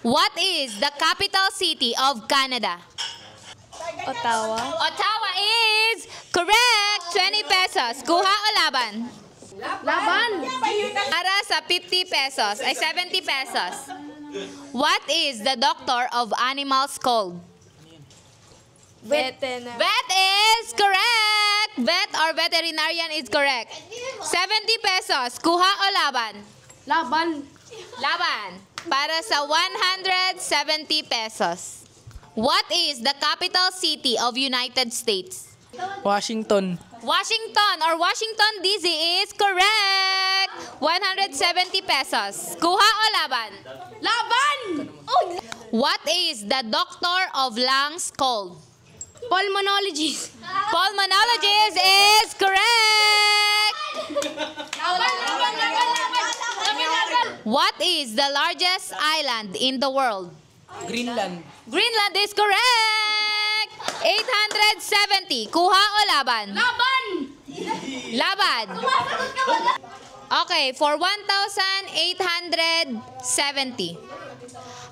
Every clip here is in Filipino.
What is the capital city of Canada? Ottawa. Ottawa is correct. 20 pesos. Kuha o laban? Laban. Para sa 50 pesos ay 70 pesos. What is the doctor of animals called? Veterinary. Vet is correct. Vet or veterinarian is correct. 70 pesos. Kuha o laban? Laban. Laban. Para sa 170 pesos. What is the capital city of United States? Washington. Washington or Washington DC is correct. 170 pesos. Kuha o laban? Laban. What is the doctor of lungs called? Pulmonologist. Pulmonologist is correct. What is the largest island in the world? Greenland. Greenland is correct. 870. Kuha o laban? Laban. Laban. Okay, for 1,870.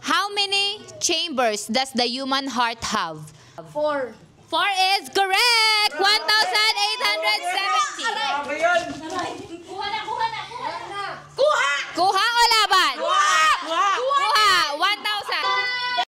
How many chambers does the human heart have? 4. 4 is correct. 1,870.